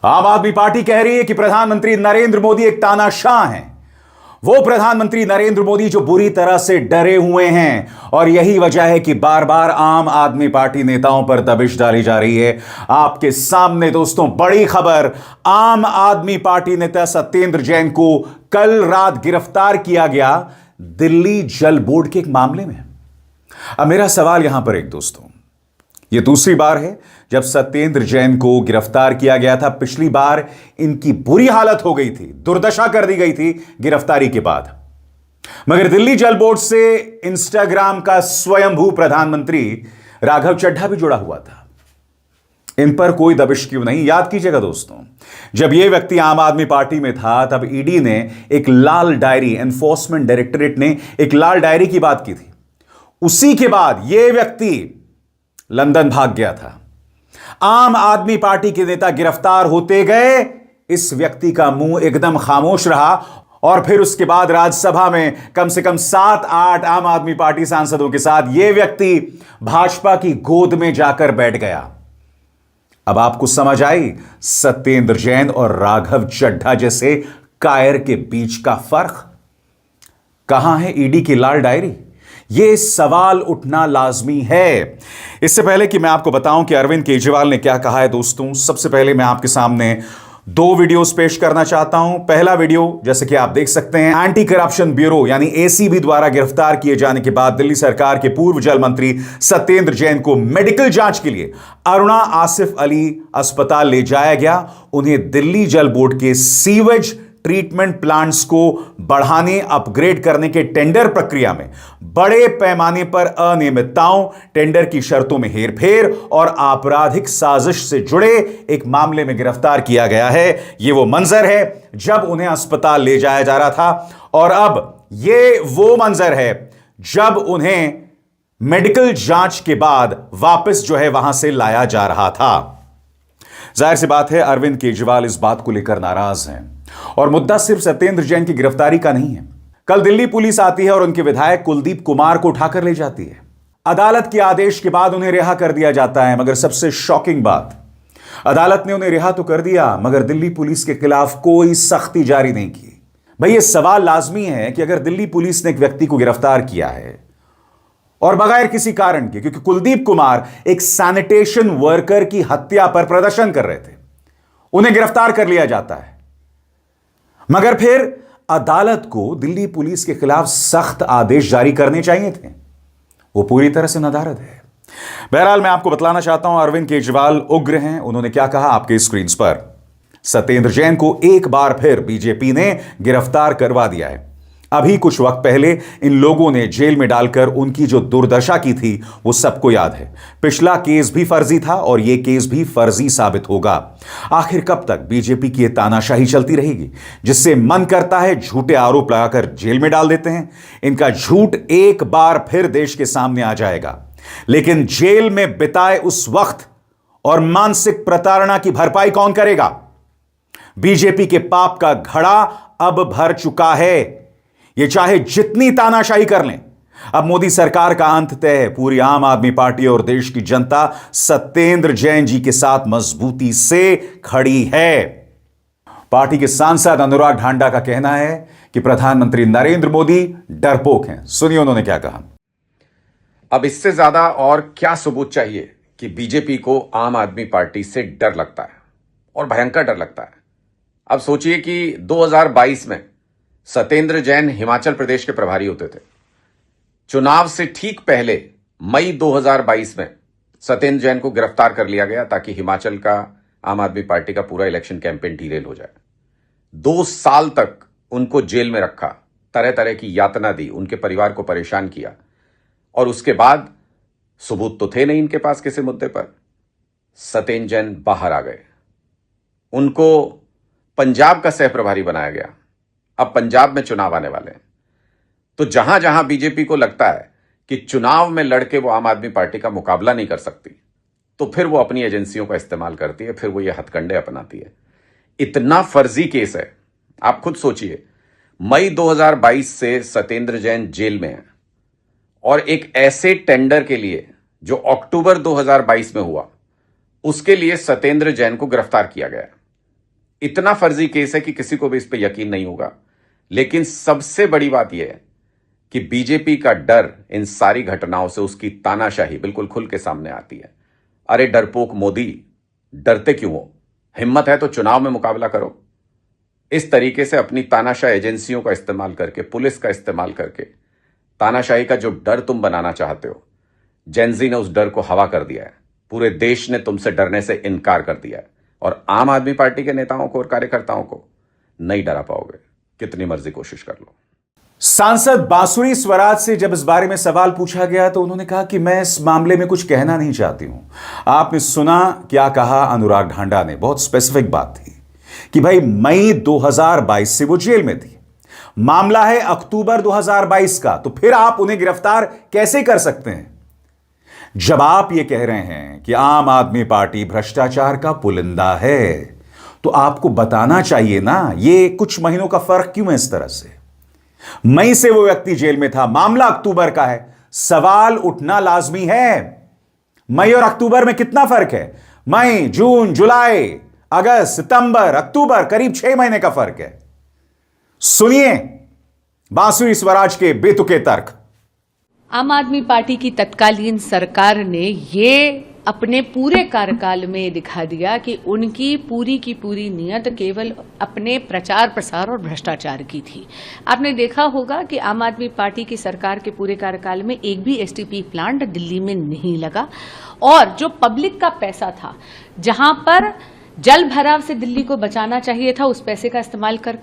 आम आदमी पार्टी कह रही है कि प्रधानमंत्री नरेंद्र मोदी एक तानाशाह हैं। वो प्रधानमंत्री नरेंद्र मोदी जो बुरी तरह से डरे हुए हैं और यही वजह है कि बार बार आम आदमी पार्टी नेताओं पर दबिश डाली जा रही है। आपके सामने दोस्तों बड़ी खबर, आम आदमी पार्टी नेता सत्येंद्र जैन को कल रात गिरफ्तार किया गया दिल्ली जल बोर्ड के एक मामले में। अब मेरा सवाल यहां पर एक दोस्तों, यह दूसरी बार है जब सत्येंद्र जैन को गिरफ्तार किया गया था। पिछली बार इनकी बुरी हालत हो गई थी, दुर्दशा कर दी गई थी गिरफ्तारी के बाद। मगर दिल्ली जल बोर्ड से इंस्टाग्राम का स्वयंभू प्रधानमंत्री राघव चड्ढा भी जुड़ा हुआ था। इन पर कोई दबिश क्यों नहीं? याद कीजिएगा दोस्तों, जब यह व्यक्ति आम आदमी पार्टी में था तब ईडी ने एक लाल डायरी, एनफोर्समेंट डायरेक्टरेट ने एक लाल डायरी की बात की थी। उसी के बाद यह व्यक्ति लंदन भाग गया था। आम आदमी पार्टी के नेता गिरफ्तार होते गए, इस व्यक्ति का मुंह एकदम खामोश रहा और फिर उसके बाद राज्यसभा में कम से कम 7-8 आम आदमी पार्टी सांसदों के साथ यह व्यक्ति भाजपा की गोद में जाकर बैठ गया। अब आपको समझ आई सत्येंद्र जैन और राघव चड्ढा जैसे कायर के बीच का फर्क? कहां है ईडी की लाल डायरी? यह सवाल उठना लाजमी है। इससे पहले कि मैं आपको बताऊं कि अरविंद केजरीवाल ने क्या कहा है दोस्तों, सबसे पहले मैं आपके सामने 2 वीडियोस पेश करना चाहता हूं। पहला वीडियो जैसे कि आप देख सकते हैं, एंटी करप्शन ब्यूरो यानी एसीबी द्वारा गिरफ्तार किए जाने के बाद दिल्ली सरकार के पूर्व जल मंत्री सत्येंद्र जैन को मेडिकल जांच के लिए अरुणा आसिफ अली अस्पताल ले जाया गया। उन्हें दिल्ली जल बोर्ड के सीवेज ट्रीटमेंट प्लांट्स को बढ़ाने, अपग्रेड करने के टेंडर प्रक्रिया में बड़े पैमाने पर अनियमितताओं, टेंडर की शर्तों में हेरफेर और आपराधिक साजिश से जुड़े एक मामले में गिरफ्तार किया गया है। यह वो मंजर है जब उन्हें अस्पताल ले जाया जा रहा था और अब यह वो मंजर है जब उन्हें मेडिकल जांच के बाद वापस जो है वहां से लाया जा रहा था। जाहिर सी बात है अरविंद केजरीवाल इस बात को लेकर नाराज हैं और मुद्दा सिर्फ सत्येंद्र जैन की गिरफ्तारी का नहीं है। कल दिल्ली पुलिस आती है और उनके विधायक कुलदीप कुमार को उठाकर ले जाती है। अदालत के आदेश के बाद उन्हें रिहा कर दिया जाता है। मगर सबसे शॉकिंग बात, अदालत ने उन्हें रिहा तो कर दिया मगर दिल्ली पुलिस के खिलाफ कोई सख्ती जारी नहीं की। भाई, यह सवाल लाजमी है कि अगर दिल्ली पुलिस ने एक व्यक्ति को गिरफ्तार किया है और बगैर किसी कारण के, क्योंकि कुलदीप कुमार एक सैनिटेशन वर्कर की हत्या पर प्रदर्शन कर रहे थे, उन्हें गिरफ्तार कर लिया जाता है, मगर फिर अदालत को दिल्ली पुलिस के खिलाफ सख्त आदेश जारी करने चाहिए थे। वो पूरी तरह से नदारद है। बहरहाल मैं आपको बतलाना चाहता हूं अरविंद केजरीवाल उग्र हैं। उन्होंने क्या कहा आपके स्क्रीन पर। सत्येंद्र जैन को एक बार फिर बीजेपी ने गिरफ्तार करवा दिया है। अभी कुछ वक्त पहले इन लोगों ने जेल में डालकर उनकी जो दुर्दशा की थी वो सबको याद है। पिछला केस भी फर्जी था और यह केस भी फर्जी साबित होगा। आखिर कब तक बीजेपी की यह तानाशाही चलती रहेगी, जिससे मन करता है झूठे आरोप लगाकर जेल में डाल देते हैं। इनका झूठ एक बार फिर देश के सामने आ जाएगा, लेकिन जेल में बिताए उस वक्त और मानसिक प्रताड़ना की भरपाई कौन करेगा? बीजेपी के पाप का घड़ा अब भर चुका है। ये चाहे जितनी तानाशाही कर लें, अब मोदी सरकार का अंत तय है। पूरी आम आदमी पार्टी और देश की जनता सत्येंद्र जैन जी के साथ मजबूती से खड़ी है। पार्टी के सांसद अनुराग ढांडा का कहना है कि प्रधानमंत्री नरेंद्र मोदी डरपोक हैं। सुनिए उन्होंने क्या कहा। अब इससे ज्यादा और क्या सबूत चाहिए कि बीजेपी को आम आदमी पार्टी से डर लगता है और भयंकर डर लगता है। अब सोचिए कि 2022 में सत्येंद्र जैन हिमाचल प्रदेश के प्रभारी होते थे। चुनाव से ठीक पहले मई 2022 में सत्येंद्र जैन को गिरफ्तार कर लिया गया ताकि हिमाचल का आम आदमी पार्टी का पूरा इलेक्शन कैंपेन डीरेल हो जाए। 2 साल तक उनको जेल में रखा, तरह तरह की यातना दी, उनके परिवार को परेशान किया और उसके बाद सबूत तो थे नहीं इनके पास किसी मुद्दे पर। सत्येंद्र जैन बाहर आ गए, उनको पंजाब का सह प्रभारी बनाया गया। अब पंजाब में चुनाव आने वाले हैं, तो जहां जहां बीजेपी को लगता है कि चुनाव में लड़के वो आम आदमी पार्टी का मुकाबला नहीं कर सकती, तो फिर वो अपनी एजेंसियों का इस्तेमाल करती है, फिर वो ये हथकंडे अपनाती है। इतना फर्जी केस है, आप खुद सोचिए। मई 2022 से सत्येंद्र जैन जेल में है और एक ऐसे टेंडर के लिए जो अक्टूबर 2022 में हुआ, उसके लिए सत्येंद्र जैन को गिरफ्तार किया गया। इतना फर्जी केस है कि किसी को भी इस पर यकीन नहीं होगा। लेकिन सबसे बड़ी बात यह है कि बीजेपी का डर इन सारी घटनाओं से, उसकी तानाशाही बिल्कुल खुल के सामने आती है। अरे डरपोक मोदी, डरते क्यों हो? हिम्मत है तो चुनाव में मुकाबला करो। इस तरीके से अपनी तानाशाह एजेंसियों का इस्तेमाल करके, पुलिस का इस्तेमाल करके, तानाशाही का जो डर तुम बनाना चाहते हो, जेनजी ने उस डर को हवा कर दिया है। पूरे देश ने तुमसे डरने से इनकार कर दिया है और आम आदमी पार्टी के नेताओं को और कार्यकर्ताओं को नहीं डरा पाओगे, कितनी मर्जी कोशिश कर लो। सांसद बांसुरी स्वराज से जब इस बारे में सवाल पूछा गया तो उन्होंने कहा कि मैं इस मामले में कुछ कहना नहीं चाहती हूं। आपने सुना क्या कहा अनुराग ढांडा ने, बहुत स्पेसिफिक बात थी कि भाई मई 2022 से वो जेल में थी, मामला है अक्टूबर 2022 का, तो फिर आप उन्हें गिरफ्तार कैसे कर सकते हैं? जब आप ये कह रहे हैं कि आम आदमी पार्टी भ्रष्टाचार का पुलिंदा है, तो आपको बताना चाहिए ना, ये कुछ महीनों का फर्क क्यों है इस तरह से? मई से वो व्यक्ति जेल में था, मामला अक्टूबर का है, सवाल उठना लाजमी है। मई और अक्टूबर में कितना फर्क है? मई, जून, जुलाई, अगस्त, सितंबर, अक्टूबर, करीब 6 महीने का फर्क है। सुनिए बांसुरी स्वराज के बेतुके तर्क। आम आदमी पार्टी की तत्कालीन सरकार ने ये अपने पूरे कार्यकाल में दिखा दिया कि उनकी पूरी की पूरी नीयत केवल अपने प्रचार प्रसार और भ्रष्टाचार की थी। आपने देखा होगा कि आम आदमी पार्टी की सरकार के पूरे कार्यकाल में एक भी एसटीपी प्लांट दिल्ली में नहीं लगा और जो पब्लिक का पैसा था, जहां पर जल भराव से दिल्ली को बचाना चाहिए था, उस पैसे का इस्तेमाल कर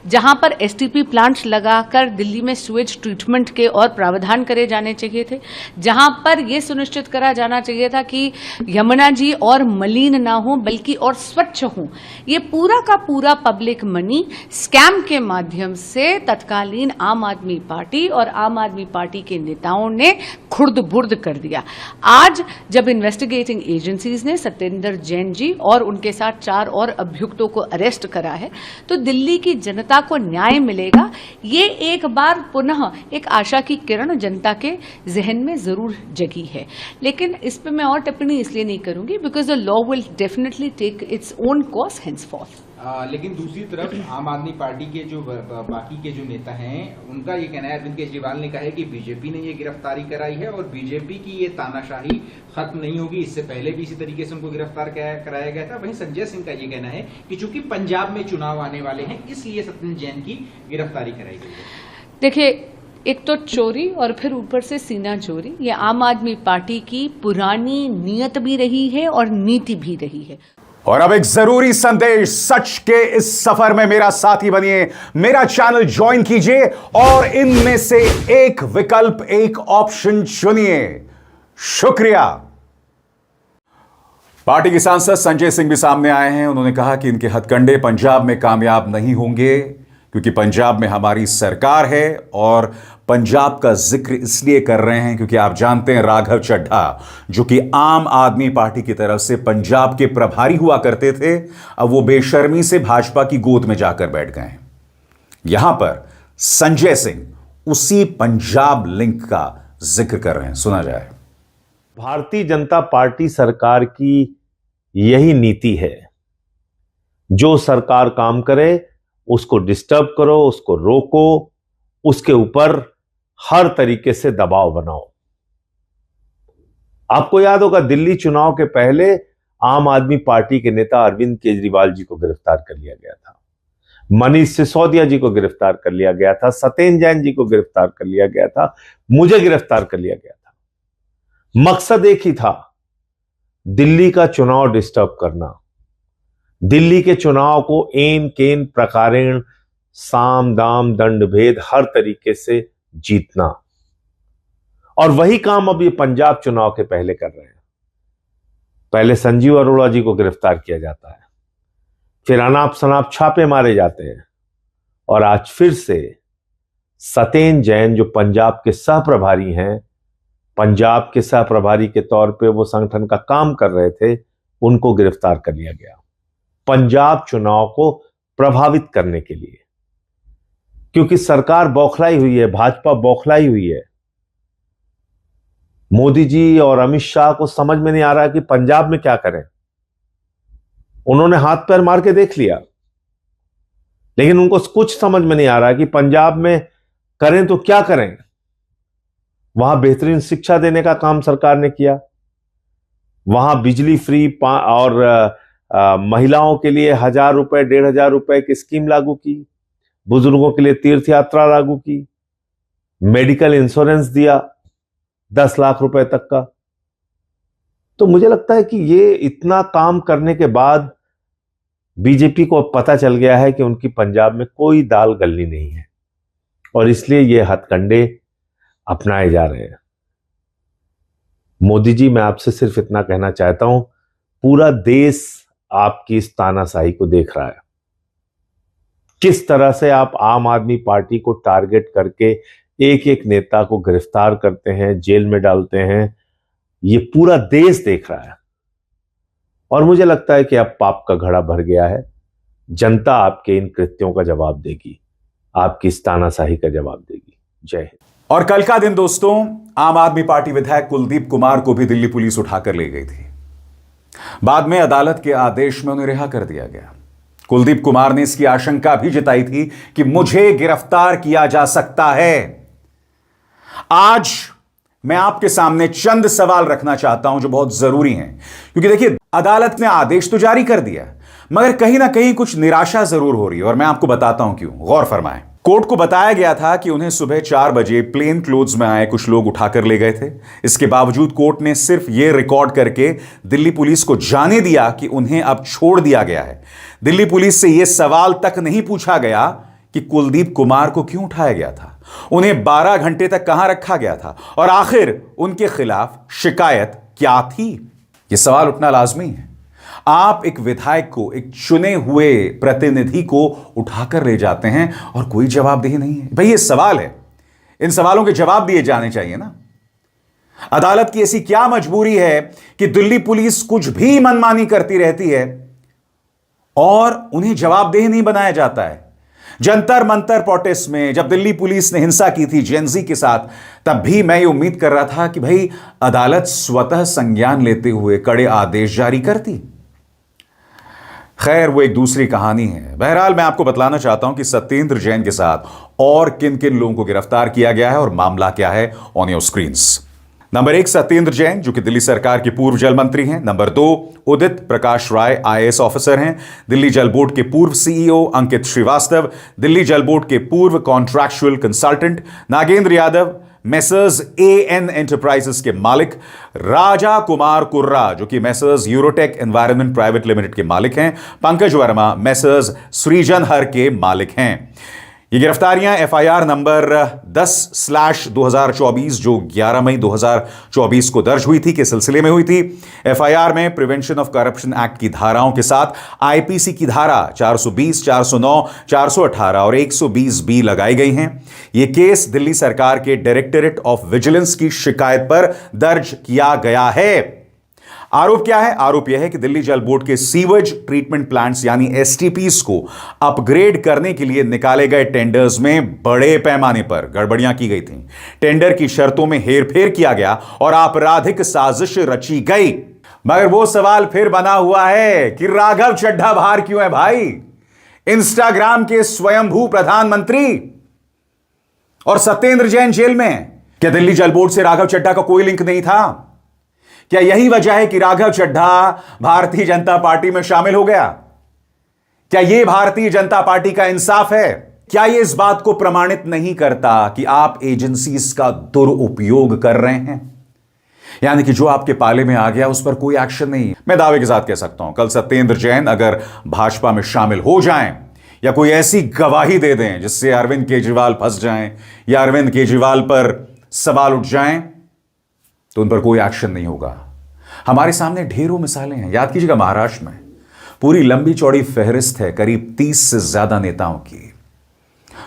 जहां पर एसटीपी प्लांट्स लगाकर दिल्ली में सुएज ट्रीटमेंट के और प्रावधान करे जाने चाहिए थे, जहां पर यह सुनिश्चित करा जाना चाहिए था कि यमुना जी और मलिन ना हो बल्कि और स्वच्छ हो, ये पूरा का पूरा पब्लिक मनी स्कैम के माध्यम से तत्कालीन आम आदमी पार्टी और आम आदमी पार्टी के नेताओं ने खुर्द बुर्द कर दिया। आज जब इन्वेस्टिगेटिंग एजेंसीज ने सत्येंद्र जैन जी और उनके साथ 4 और अभियुक्तों को अरेस्ट करा है, तो दिल्ली की जनता को न्याय मिलेगा। ये एक बार पुनः एक आशा की किरण जनता के जहन में जरूर जगी है। लेकिन इस पे मैं और टिप्पणी इसलिए नहीं करूंगी because the law will definitely take its own course henceforth. लेकिन दूसरी तरफ आम आदमी पार्टी के जो बाकी के जो नेता हैं, उनका ये कहना है, अरविंद केजरीवाल ने कहा है कि बीजेपी ने ये गिरफ्तारी कराई है और बीजेपी की ये तानाशाही खत्म नहीं होगी। इससे पहले भी इसी तरीके से उनको गिरफ्तार कराया गया था। वहीं संजय सिंह का ये कहना है कि चूंकि पंजाब में चुनाव आने वाले हैं, इसलिए सत्येंद्र जैन की गिरफ्तारी कराई गई है। देखिए, एक तो चोरी और फिर ऊपर से सीना चोरी, ये आम आदमी पार्टी की पुरानी नीयत भी रही है और नीति भी रही है। और अब एक जरूरी संदेश, सच के इस सफर में मेरा साथी बनिए, मेरा चैनल ज्वाइन कीजिए और इनमें से एक विकल्प, एक ऑप्शन चुनिए। शुक्रिया। पार्टी के सांसद संजय सिंह भी सामने आए हैं। उन्होंने कहा कि इनके हथकंडे पंजाब में कामयाब नहीं होंगे क्योंकि पंजाब में हमारी सरकार है, और पंजाब का जिक्र इसलिए कर रहे हैं क्योंकि आप जानते हैं राघव चड्ढा, जो कि आम आदमी पार्टी की तरफ से पंजाब के प्रभारी हुआ करते थे, अब वो बेशर्मी से भाजपा की गोद में जाकर बैठ गए हैं। यहां पर संजय सिंह उसी पंजाब लिंक का जिक्र कर रहे हैं, सुना जाए। भारतीय जनता पार्टी सरकार की यही नीति है, जो सरकार काम करे उसको डिस्टर्ब करो, उसको रोको, उसके ऊपर हर तरीके से दबाव बनाओ। आपको याद होगा दिल्ली चुनाव के पहले आम आदमी पार्टी के नेता अरविंद केजरीवाल जी को गिरफ्तार कर लिया गया था, मनीष सिसोदिया जी को गिरफ्तार कर लिया गया था, सत्येंद्र जैन जी को गिरफ्तार कर लिया गया था, मुझे गिरफ्तार कर लिया गया था। मकसद एक ही था, दिल्ली का चुनाव डिस्टर्ब करना, दिल्ली के चुनाव को एन केन प्रकारेण साम दाम दंड भेद हर तरीके से जीतना। और वही काम अब ये पंजाब चुनाव के पहले कर रहे हैं। पहले संजीव अरोड़ा जी को गिरफ्तार किया जाता है, फिर अनाप शनाप छापे मारे जाते हैं, और आज फिर से सत्येंद्र जैन जो पंजाब के सह प्रभारी हैं, पंजाब के सह प्रभारी के तौर पे वो संगठन का काम कर रहे थे, उनको गिरफ्तार कर लिया गया पंजाब चुनाव को प्रभावित करने के लिए। क्योंकि सरकार बौखलाई हुई है, भाजपा बौखलाई हुई है। मोदी जी और अमित शाह को समझ में नहीं आ रहा कि पंजाब में क्या करें। उन्होंने हाथ पैर मार के देख लिया लेकिन उनको कुछ समझ में नहीं आ रहा कि पंजाब में करें तो क्या करें। वहां बेहतरीन शिक्षा देने का काम सरकार ने किया, वहां बिजली फ्री और महिलाओं के लिए 1,000 रुपए 1,500 रुपए की स्कीम लागू की, बुजुर्गों के लिए तीर्थ यात्रा लागू की, मेडिकल इंश्योरेंस दिया 10 लाख रुपए तक का। तो मुझे लगता है कि ये इतना काम करने के बाद बीजेपी को अब पता चल गया है कि उनकी पंजाब में कोई दाल गलनी नहीं है, और इसलिए ये हथकंडे अपनाए जा रहे हैं। मोदी जी, मैं आपसे सिर्फ इतना कहना चाहता हूं, पूरा देश आपकी इस तानाशाही को देख रहा है। किस तरह से आप आम आदमी पार्टी को टारगेट करके एक एक नेता को गिरफ्तार करते हैं, जेल में डालते हैं, ये पूरा देश देख रहा है। और मुझे लगता है कि अब पाप का घड़ा भर गया है। जनता आपके इन कृत्यों का जवाब देगी, आपकी इस तानाशाही का जवाब देगी। जय हिंद। और कल का दिन दोस्तों, आम आदमी पार्टी विधायक कुलदीप कुमार को भी दिल्ली पुलिस उठाकर ले गई थी। बाद में अदालत के आदेश में उन्हें रिहा कर दिया गया। कुलदीप कुमार ने इसकी आशंका भी जताई थी कि मुझे गिरफ्तार किया जा सकता है। आज मैं आपके सामने चंद सवाल रखना चाहता हूं जो बहुत जरूरी हैं, क्योंकि देखिए, अदालत ने आदेश तो जारी कर दिया, मगर कहीं ना कहीं कुछ निराशा जरूर हो रही है, और मैं आपको बताता हूं क्यों। गौर फरमाएं। कोर्ट को बताया गया था कि उन्हें सुबह 4 बजे प्लेन क्लोथ्स में आए कुछ लोग उठाकर ले गए थे। इसके बावजूद कोर्ट ने सिर्फ यह रिकॉर्ड करके दिल्ली पुलिस को जाने दिया कि उन्हें अब छोड़ दिया गया है। दिल्ली पुलिस से यह सवाल तक नहीं पूछा गया कि कुलदीप कुमार को क्यों उठाया गया था, उन्हें 12 घंटे तक कहां रखा गया था, और आखिर उनके खिलाफ शिकायत क्या थी। यह सवाल उठना लाजमी है। आप एक विधायक को, एक चुने हुए प्रतिनिधि को उठाकर ले जाते हैं और कोई जवाबदेही नहीं है। भाई ये सवाल है, इन सवालों के जवाब दिए जाने चाहिए ना। अदालत की ऐसी क्या मजबूरी है कि दिल्ली पुलिस कुछ भी मनमानी करती रहती है और उन्हें जवाबदेह नहीं बनाया जाता है। जंतर मंतर प्रोटेस्ट में जब दिल्ली पुलिस ने हिंसा की थी जेनजी के साथ, तब भी मैं ये उम्मीद कर रहा था कि भाई अदालत स्वतः संज्ञान लेते हुए कड़े आदेश जारी करती। खैर, वो एक दूसरी कहानी है। बहरहाल, मैं आपको बतलाना चाहता हूं कि सत्येंद्र जैन के साथ और किन किन लोगों को गिरफ्तार किया गया है और मामला क्या है on your screens. Number 1, Satyendra Jain, जो कि दिल्ली सरकार के पूर्व जल मंत्री हैं। नंबर 2, उदित प्रकाश राय, IAS ऑफिसर हैं। दिल्ली जल बोर्ड के पूर्व CEO अंकित श्रीवास्तव, दिल्ली जल बोर्ड के पूर्व contractual consultant Nagendra Yadav, messrs AN enterprises के मालिक राजा कुमार कुर्रा, जो कि messrs Eurotech environment private limited के मालिक हैं। पंकज वर्मा मेसर्स सृजन हर के मालिक हैं। ये गिरफ्तारियां FIR नंबर 10/2024 जो 11 मई 2024 को दर्ज हुई थी के सिलसिले में हुई थी। FIR में प्रिवेंशन ऑफ करप्शन एक्ट की धाराओं के साथ IPC की धारा 420, 409, 418 और 120B लगाई गई हैं। यह केस दिल्ली सरकार के डायरेक्टरेट ऑफ विजिलेंस की शिकायत पर दर्ज किया गया है। आरोप क्या है? आरोप यह है कि दिल्ली जल बोर्ड के सीवेज ट्रीटमेंट प्लांट्स यानी STPs को अपग्रेड करने के लिए निकाले गए टेंडर्स में बड़े पैमाने पर गड़बड़ियां की गई थीं। टेंडर की शर्तों में हेरफेर किया गया और आपराधिक साजिश रची गई। मगर वो सवाल फिर बना हुआ है कि राघव चड्ढा बाहर क्यों है भाई? इंस्टाग्राम के स्वयंभू प्रधानमंत्री और सत्येंद्र जैन जेल में। क्या दिल्ली जल बोर्ड से राघव चड्ढा का कोई लिंक नहीं था? क्या यही वजह है कि राघव चड्ढा भारतीय जनता पार्टी में शामिल हो गया? क्या यह भारतीय जनता पार्टी का इंसाफ है? क्या यह इस बात को प्रमाणित नहीं करता कि आप एजेंसीज का दुरुपयोग कर रहे हैं? यानी कि जो आपके पाले में आ गया उस पर कोई एक्शन नहीं। मैं दावे के साथ कह सकता हूं, कल सत्येंद्र जैन अगर भाजपा में शामिल हो जाएं या कोई ऐसी गवाही दे दें जिससे अरविंद केजरीवाल फंस जाएं या अरविंद केजरीवाल पर सवाल उठ जाएं, तो उन पर कोई एक्शन नहीं होगा। हमारे सामने ढेरों मिसालें हैं। याद कीजिएगा, महाराष्ट्र में पूरी लंबी चौड़ी फहरिस्त है करीब 30 से ज्यादा नेताओं की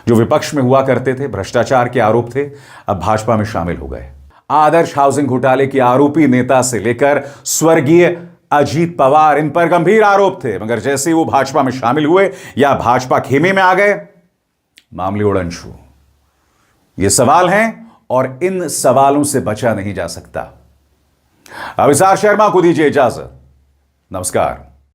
जो विपक्ष में हुआ करते थे, भ्रष्टाचार के आरोप थे, अब भाजपा में शामिल हो गए। आदर्श हाउसिंग घोटाले के आरोपी नेता से लेकर स्वर्गीय अजीत पवार, इन पर गंभीर आरोप थे, मगर जैसे वो भाजपा में शामिल हुए या भाजपा खेमे में आ गए, मामले उड़नछू। ये सवाल हैं और इन सवालों से बचा नहीं जा सकता। अभिसार शर्मा को दीजिए इजाजत। नमस्कार।